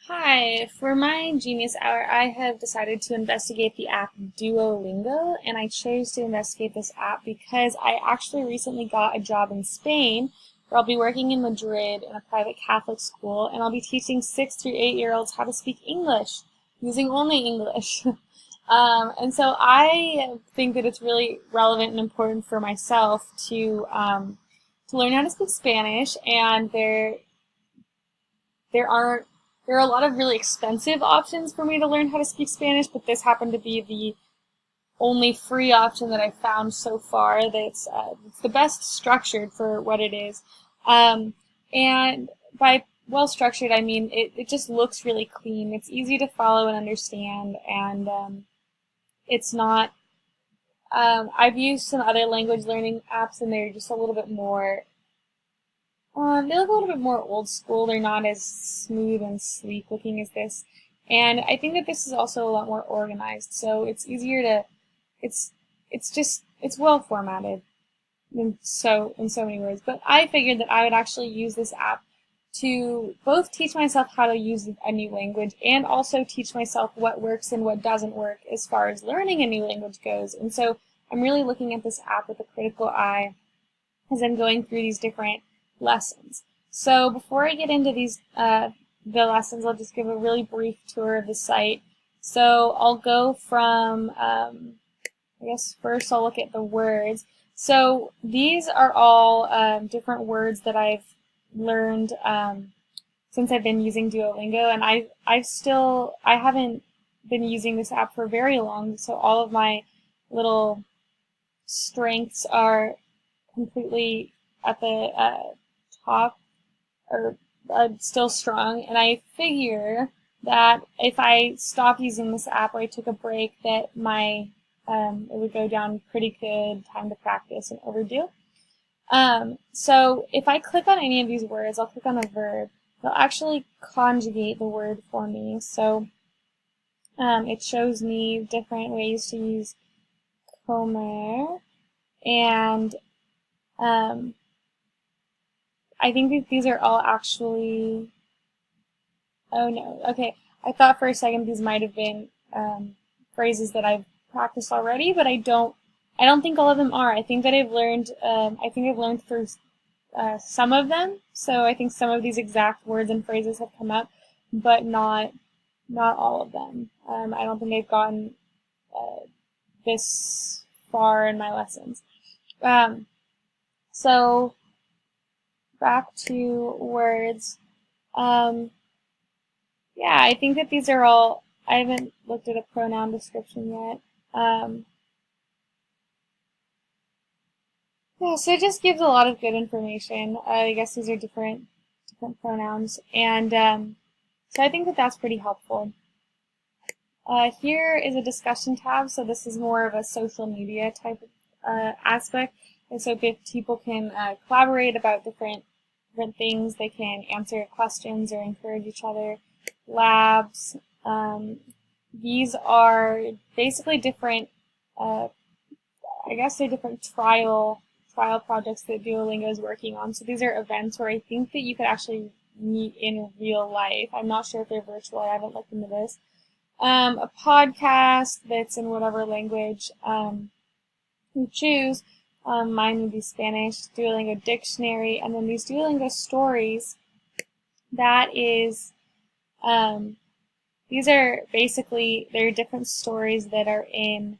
Hi, for my Genius Hour, I have decided to investigate the app Duolingo, and I chose to investigate this app because I actually recently got a job in Spain where I'll be working in Madrid in a private Catholic school, and I'll be teaching 6 through 8-year-olds how to speak English using only English. And so I think that it's really relevant and important for myself to learn how to speak Spanish, and there are there are a lot of really expensive options for me to learn how to speak Spanish, but this happened to be the only free option that I found so far that's it's the best structured for what it is. Um, and by well structured, I mean it just looks really clean. It's easy to follow and understand, and it's not. I've used some other language learning apps, and they're just a little bit more they look a little bit more old school. They're not as smooth and sleek looking as this. And I think that this is also a lot more organized. So it's easier to, it's, it's well formatted in so many words. But I figured that I would actually use this app to both teach myself how to use a new language and also teach myself what works and what doesn't work as far as learning a new language goes. And so I'm really looking at this app with a critical eye as I'm going through these different lessons. So before I get into the lessons, I'll just give a really brief tour of the site. So I'll go from, I guess first I'll look at the words. So these are all different words that I've learned since I've been using Duolingo, and I haven't been using this app for very long, so all of my little strengths are completely at the top or still strong, and I figure that if I stopped using this app or I took a break, that my it would go down pretty good, time to practice and overdue. So if I click on any of these words, I'll click on a verb. It'll actually conjugate the word for me. So it shows me different ways to use comer, and I think that these are all actually, oh no, okay. I thought for a second these might have been phrases that I've practiced already, but I don't think all of them are. I think that I've learned through some of them, so I think some of these exact words and phrases have come up, but not all of them. I don't think I've gotten this far in my lessons. So back to words. Yeah, I think that these are all, I haven't looked at a pronoun description yet. Yeah, so it just gives a lot of good information. I guess these are different pronouns, and so I think that that's pretty helpful. Here is a discussion tab, so this is more of a social media type of aspect, and so people can collaborate about different things. They can answer questions or encourage each other. Labs. These are basically different, I guess they're different trial projects that Duolingo is working on. So these are events where I think that you could actually meet in real life. I'm not sure if they're virtual. I haven't looked into this. A podcast that's in whatever language you choose. Mine would be Spanish, Duolingo dictionary, and then these Duolingo stories. That is, these are basically, they're different stories that are in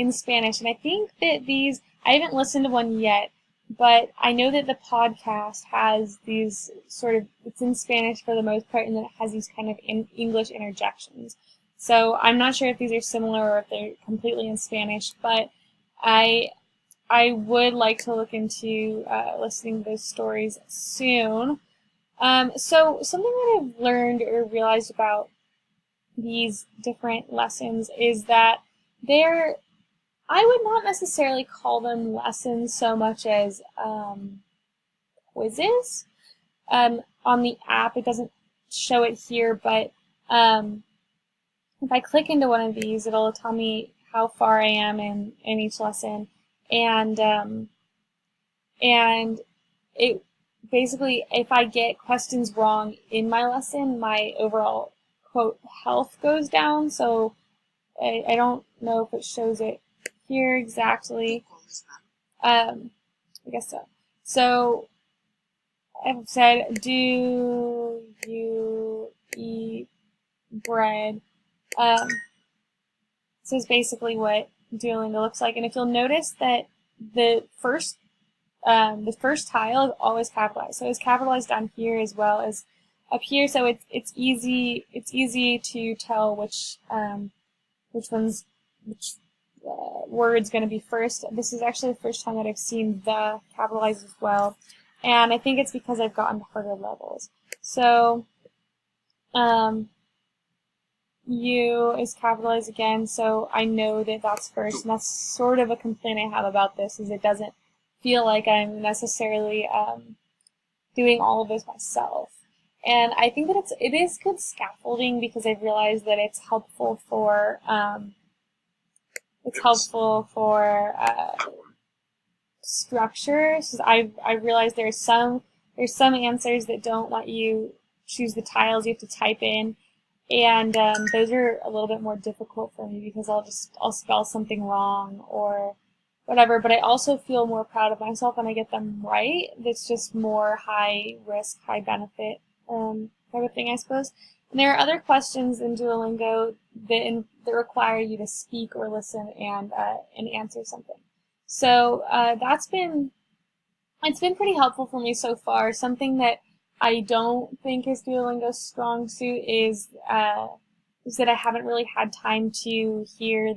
Spanish, and I think that these, I haven't listened to one yet, but I know that the podcast has these sort of, it's in Spanish for the most part, and then it has these kind of English interjections. So I'm not sure if these are similar or if they're completely in Spanish, but I would like to look into listening to those stories soon. So something that I've learned or realized about these different lessons is that I would not necessarily call them lessons so much as quizzes. On the app, it doesn't show it here, but if I click into one of these, it'll tell me how far I am in each lesson, and it basically, if I get questions wrong in my lesson, my overall, quote, health goes down. So I don't know if it shows it here exactly. I guess so. So I've said, do you eat bread? This is basically what Duolingo looks like. And if you'll notice that the first tile is always capitalized. So it's capitalized down here as well as up here. So it's easy to tell which word's going to be first. This is actually the first time that I've seen the capitalized as well, and I think it's because I've gotten to harder levels. So U is capitalized again, so I know that that's first, and that's sort of a complaint I have about this, is it doesn't feel like I'm necessarily doing all of this myself. And I think that it is good scaffolding, because I've realized that it's helpful for structure. So I've realized there's some answers that don't let you choose the tiles you have to type in, and those are a little bit more difficult for me, because I'll spell something wrong or whatever. But I also feel more proud of myself when I get them right. That's just more high risk, high benefit type of thing, I suppose. And there are other questions in Duolingo that require you to speak or listen and answer something. So it's been pretty helpful for me so far. Something that I don't think is Duolingo's strong suit is that I haven't really had time to hear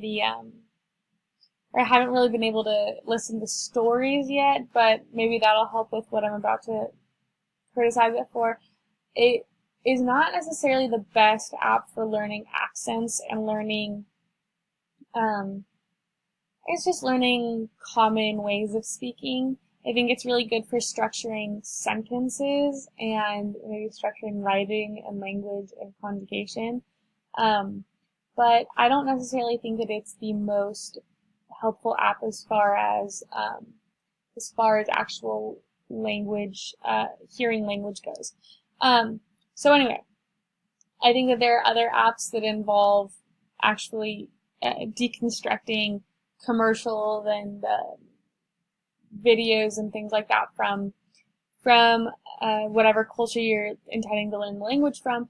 or I haven't really been able to listen to stories yet, but maybe that'll help with what I'm about to criticize it for. It is not necessarily the best app for learning accents and learning, it's just learning common ways of speaking. I think it's really good for structuring sentences and maybe structuring writing and language and conjugation. But I don't necessarily think that it's the most helpful app as far as actual language, hearing language goes. So anyway, I think that there are other apps that involve actually deconstructing commercials and videos and things like that from whatever culture you're intending to learn the language from.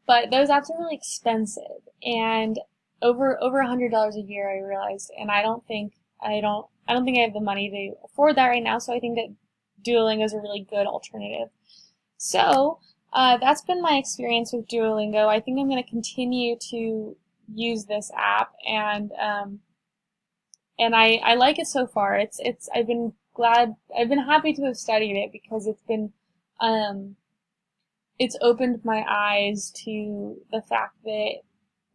But those apps are really expensive, and over $100 a year, I realized, and I don't think I have the money to afford that right now. So I think that Duolingo is a really good alternative. So that's been my experience with Duolingo. I think I'm going to continue to use this app, and I like it so far. I've been happy to have studied it, because it's opened my eyes to the fact that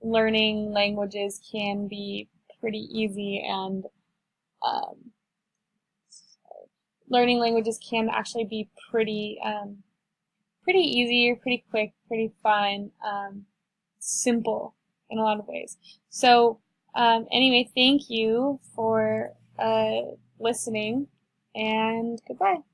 learning languages can be pretty easy, and learning languages can actually be pretty easy, or pretty quick, pretty fun, simple in a lot of ways. So anyway, thank you for listening, and goodbye.